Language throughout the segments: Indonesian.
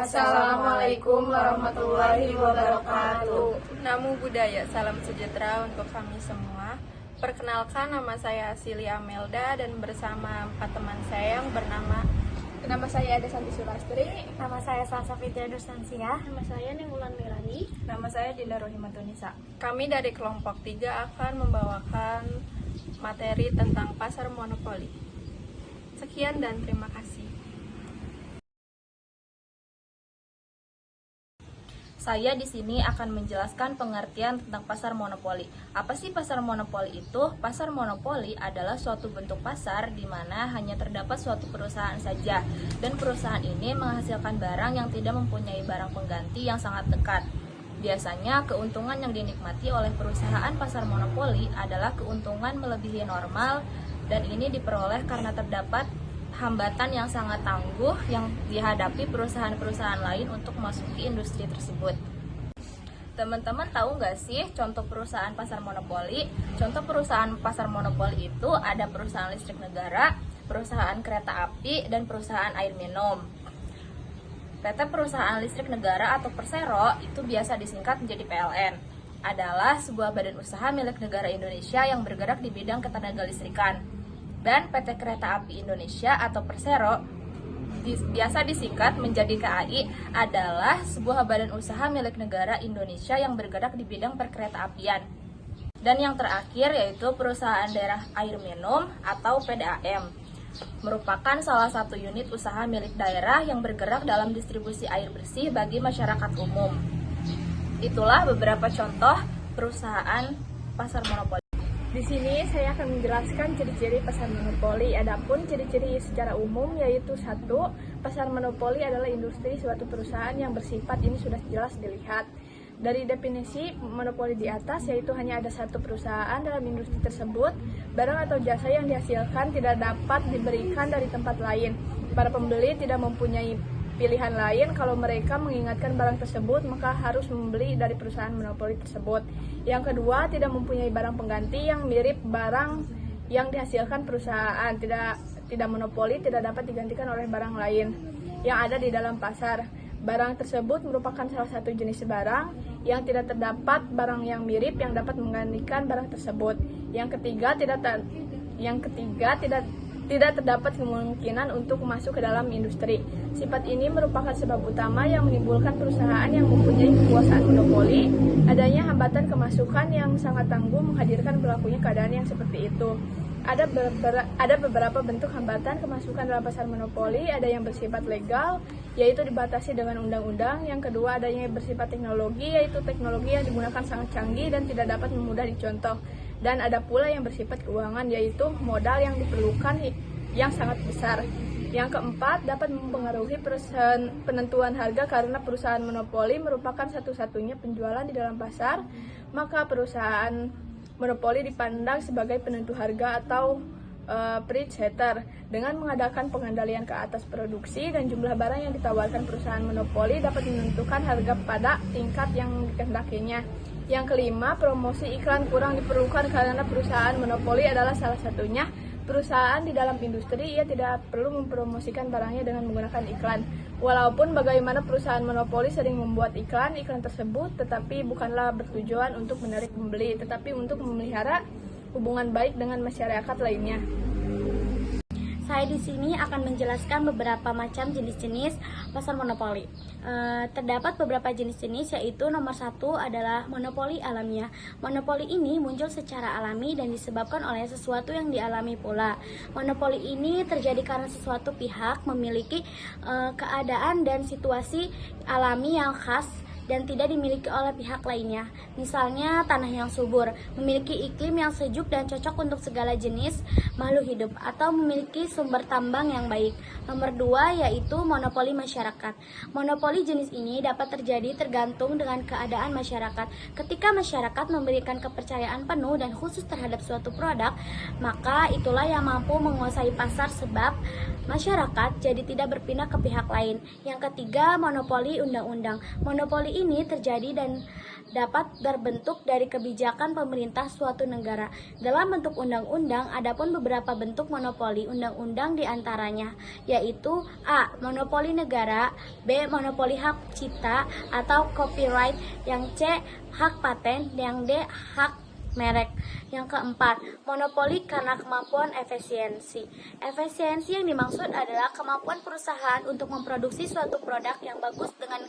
Assalamualaikum warahmatullahi wabarakatuh. Namo Buddhaya, salam sejahtera untuk kami semua. Perkenalkan, nama saya Sili Amelda dan bersama 4 teman saya yang bernama Nama saya Desanti Sulastri. Nama saya Salsa Fitria Dusansia. Nama saya Nengulan Melani. Nama saya Dinda Rohimatunisa. Kami dari kelompok 3 akan membawakan materi tentang pasar monopoli. Sekian dan terima kasih. Saya di sini akan menjelaskan pengertian tentang pasar monopoli. Apa sih pasar monopoli itu? Pasar monopoli adalah suatu bentuk pasar di mana hanya terdapat suatu perusahaan saja, dan perusahaan ini menghasilkan barang yang tidak mempunyai barang pengganti yang sangat dekat. Biasanya keuntungan yang dinikmati oleh perusahaan pasar monopoli adalah keuntungan melebihi normal, dan ini diperoleh karena terdapat hambatan yang sangat tangguh yang dihadapi perusahaan-perusahaan lain untuk memasuki industri tersebut. Teman-teman tahu nggak sih contoh perusahaan pasar monopoli? Contoh perusahaan pasar monopoli itu ada perusahaan listrik negara, perusahaan kereta api, dan perusahaan air minum. PT Perusahaan Listrik Negara atau Persero itu biasa disingkat menjadi PLN. Adalah sebuah badan usaha milik negara Indonesia yang bergerak di bidang ketenagalistrikan. Dan PT Kereta Api Indonesia atau Persero biasa disingkat menjadi KAI adalah sebuah badan usaha milik negara Indonesia yang bergerak di bidang perkereta-apian. Dan yang terakhir yaitu Perusahaan Daerah Air Minum atau PDAM, merupakan salah satu unit usaha milik daerah yang bergerak dalam distribusi air bersih bagi masyarakat umum. Itulah beberapa contoh perusahaan pasar monopoli. Di sini saya akan menjelaskan ciri-ciri pasar monopoli. Adapun ciri-ciri secara umum yaitu 1. Pasar monopoli adalah industri suatu perusahaan yang bersifat, ini sudah jelas dilihat dari definisi monopoli di atas, yaitu hanya ada satu perusahaan dalam industri tersebut. Barang atau jasa yang dihasilkan tidak dapat diberikan dari tempat lain. Para pembeli tidak mempunyai pilihan lain. Kalau mereka menginginkan barang tersebut, maka harus membeli dari perusahaan monopoli tersebut. Yang kedua, tidak mempunyai barang pengganti yang mirip barang yang dihasilkan perusahaan. Tidak monopoli, tidak dapat digantikan oleh barang lain yang ada di dalam pasar. Barang tersebut merupakan salah satu jenis barang yang tidak terdapat barang yang mirip yang dapat menggantikan barang tersebut. Yang ketiga, tidak terdapat kemungkinan untuk masuk ke dalam industri. Sifat ini merupakan sebab utama yang menimbulkan perusahaan yang mempunyai kekuasaan monopoli. Adanya hambatan kemasukan yang sangat tangguh menghadirkan berlakunya keadaan yang seperti itu. Ada beberapa bentuk hambatan kemasukan dalam pasar monopoli. Ada yang bersifat legal, yaitu dibatasi dengan undang-undang. Yang kedua, adanya yang bersifat teknologi, yaitu teknologi yang digunakan sangat canggih dan tidak dapat mudah dicontoh. Dan ada pula yang bersifat keuangan, yaitu modal yang diperlukan yang sangat besar. Yang keempat, dapat mempengaruhi penentuan harga karena perusahaan monopoli merupakan satu-satunya penjualan di dalam pasar. Maka perusahaan monopoli dipandang sebagai penentu harga atau price setter dengan mengadakan pengendalian ke atas produksi dan jumlah barang yang ditawarkan perusahaan monopoli dapat menentukan harga pada tingkat yang dikehendakinya. Yang kelima, promosi iklan kurang diperlukan karena perusahaan monopoli adalah salah satunya perusahaan di dalam industri. Ia tidak perlu mempromosikan barangnya dengan menggunakan iklan. Walaupun bagaimana perusahaan monopoli sering membuat iklan tersebut tetapi bukanlah bertujuan untuk menarik pembeli, tetapi untuk memelihara hubungan baik dengan masyarakat lainnya. Saya di sini akan menjelaskan beberapa macam jenis-jenis pasar monopoli. Terdapat beberapa jenis-jenis, yaitu nomor 1 adalah monopoli alamiah. Monopoli ini muncul secara alami dan disebabkan oleh sesuatu yang dialami pula. Monopoli ini terjadi karena sesuatu pihak memiliki keadaan dan situasi alami yang khas dan tidak dimiliki oleh pihak lainnya. Misalnya tanah yang subur, memiliki iklim yang sejuk dan cocok untuk segala jenis makhluk hidup, atau memiliki sumber tambang yang baik. Nomor 2 yaitu monopoli masyarakat. Monopoli jenis ini dapat terjadi tergantung dengan keadaan masyarakat. Ketika masyarakat memberikan kepercayaan penuh dan khusus terhadap suatu produk, maka itulah yang mampu menguasai pasar sebab masyarakat jadi tidak berpindah ke pihak lain. Yang ketiga, monopoli undang-undang. Monopoli ini terjadi dan dapat terbentuk dari kebijakan pemerintah suatu negara dalam bentuk undang-undang. Adapun beberapa bentuk monopoli undang-undang diantaranya yaitu A. Monopoli negara, B. Monopoli hak cipta atau copyright, yang C. Hak paten, yang D. Hak merek. Yang keempat, monopoli karena kemampuan efisiensi. Efisiensi yang dimaksud adalah kemampuan perusahaan untuk memproduksi suatu produk yang bagus dengan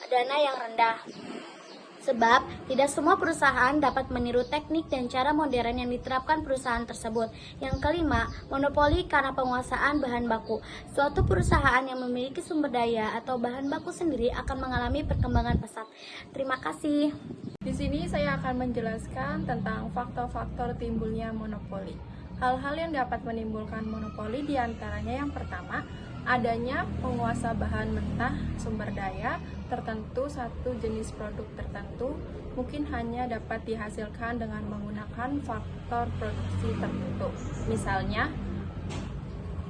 dana yang rendah. Sebab tidak semua perusahaan dapat meniru teknik dan cara modern yang diterapkan perusahaan tersebut. Yang kelima, monopoli karena penguasaan bahan baku. Suatu perusahaan yang memiliki sumber daya atau bahan baku sendiri akan mengalami perkembangan pesat. Terima kasih. Di sini saya akan menjelaskan tentang faktor-faktor timbulnya monopoli. Hal-hal yang dapat menimbulkan monopoli diantaranya yang pertama, adanya penguasa bahan mentah sumber daya tertentu. Satu jenis produk tertentu mungkin hanya dapat dihasilkan dengan menggunakan faktor produksi tertentu. Misalnya,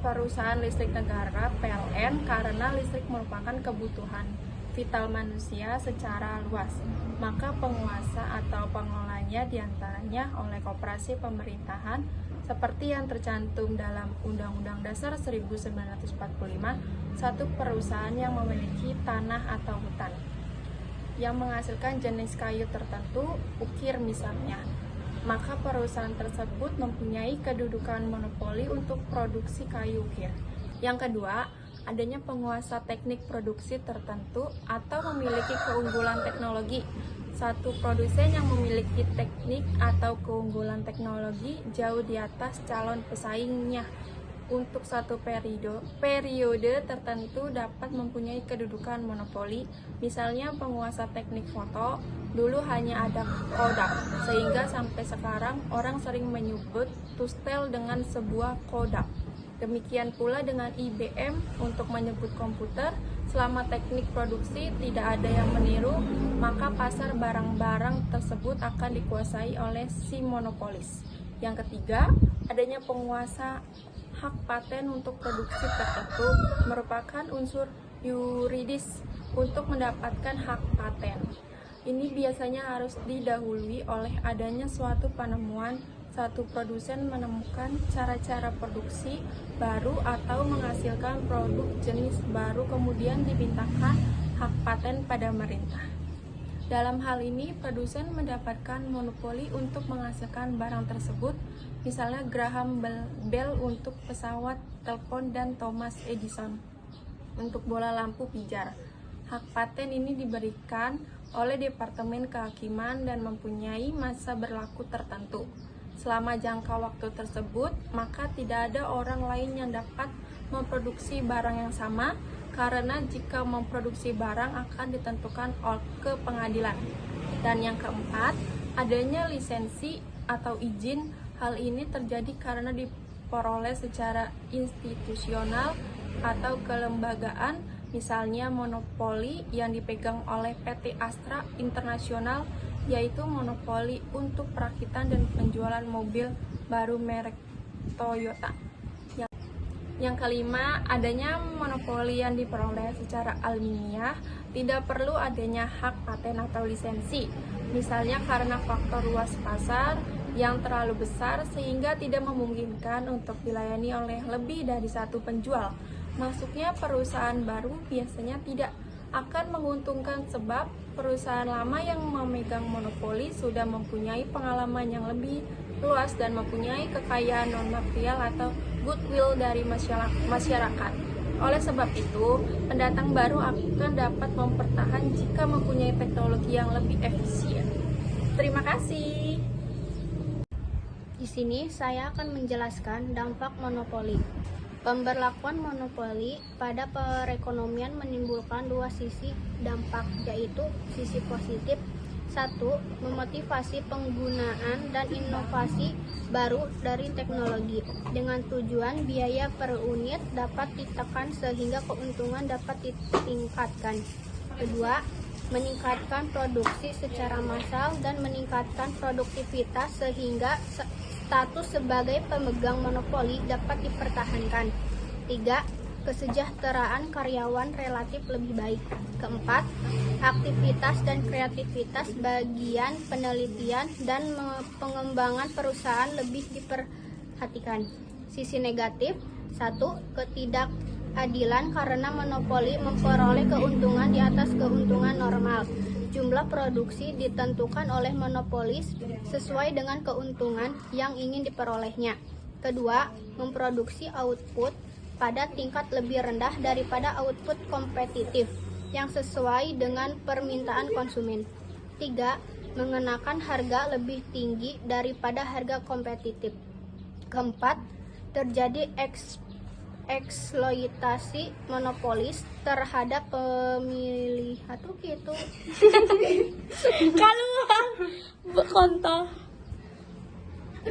perusahaan listrik negara PLN karena listrik merupakan kebutuhan vital manusia secara luas, maka penguasa atau pengelolanya diantaranya oleh koperasi pemerintahan seperti yang tercantum dalam Undang-Undang Dasar 1945, satu perusahaan yang memiliki tanah atau hutan yang menghasilkan jenis kayu tertentu, ukir misalnya, maka perusahaan tersebut mempunyai kedudukan monopoli untuk produksi kayu ukir. Yang kedua, adanya penguasa teknik produksi tertentu atau memiliki keunggulan teknologi. Satu produsen yang memiliki teknik atau keunggulan teknologi jauh di atas calon pesaingnya untuk satu periode tertentu dapat mempunyai kedudukan monopoli. Misalnya penguasa teknik foto, dulu hanya ada Kodak, sehingga sampai sekarang orang sering menyebut Tustel dengan sebuah Kodak. Demikian pula dengan IBM untuk menyebut komputer. Selama teknik produksi tidak ada yang meniru, maka pasar barang-barang tersebut akan dikuasai oleh si monopolis. Yang ketiga, adanya penguasa hak paten untuk produksi tertentu merupakan unsur yuridis untuk mendapatkan hak paten. Ini biasanya harus didahului oleh adanya suatu penemuan. Satu produsen menemukan cara-cara produksi baru atau menghasilkan produk jenis baru, kemudian dibintangkan hak paten pada pemerintah. Dalam hal ini, produsen mendapatkan monopoli untuk menghasilkan barang tersebut, misalnya Graham Bell untuk pesawat telepon dan Thomas Edison untuk bola lampu pijar. Hak paten ini diberikan oleh Departemen Kehakiman dan mempunyai masa berlaku tertentu. Selama jangka waktu tersebut, maka tidak ada orang lain yang dapat memproduksi barang yang sama, karena jika memproduksi barang akan ditentukan ke pengadilan. Dan yang keempat, adanya lisensi atau izin. Hal ini terjadi karena diperoleh secara institusional atau kelembagaan, misalnya monopoli yang dipegang oleh PT Astra Internasional, yaitu monopoli untuk perakitan dan penjualan mobil baru merek Toyota. Yang kelima, adanya monopoli yang diperoleh secara alamiah, tidak perlu adanya hak paten atau lisensi. Misalnya karena faktor luas pasar yang terlalu besar sehingga tidak memungkinkan untuk dilayani oleh lebih dari satu penjual. Masuknya perusahaan baru biasanya tidak akan menguntungkan sebab perusahaan lama yang memegang monopoli sudah mempunyai pengalaman yang lebih luas dan mempunyai kekayaan non-material atau goodwill dari masyarakat. Oleh sebab itu, pendatang baru akan dapat mempertahan jika mempunyai teknologi yang lebih efisien. Terima kasih. Di sini saya akan menjelaskan dampak monopoli. Pemberlakuan monopoli pada perekonomian menimbulkan dua sisi dampak, yaitu sisi positif. 1. Memotivasi penggunaan dan inovasi baru dari teknologi dengan tujuan biaya per unit dapat ditekan sehingga keuntungan dapat ditingkatkan. 2. Meningkatkan produksi secara massal dan meningkatkan produktivitas sehingga status sebagai pemegang monopoli dapat dipertahankan. 3. kesejahteraan karyawan relatif lebih baik. Keempat, aktivitas dan kreativitas bagian penelitian dan pengembangan perusahaan lebih diperhatikan. Sisi negatif, 1. Ketidakadilan karena monopoli memperoleh keuntungan di atas keuntungan normal. Jumlah produksi ditentukan oleh monopolis sesuai dengan keuntungan yang ingin diperolehnya. Kedua, memproduksi output pada tingkat lebih rendah daripada output kompetitif yang sesuai dengan permintaan konsumen. 3. Mengenakan harga lebih tinggi daripada harga kompetitif. Keempat, terjadi eksploitasi monopolis terhadap pemilih gitu. Kalau kontol.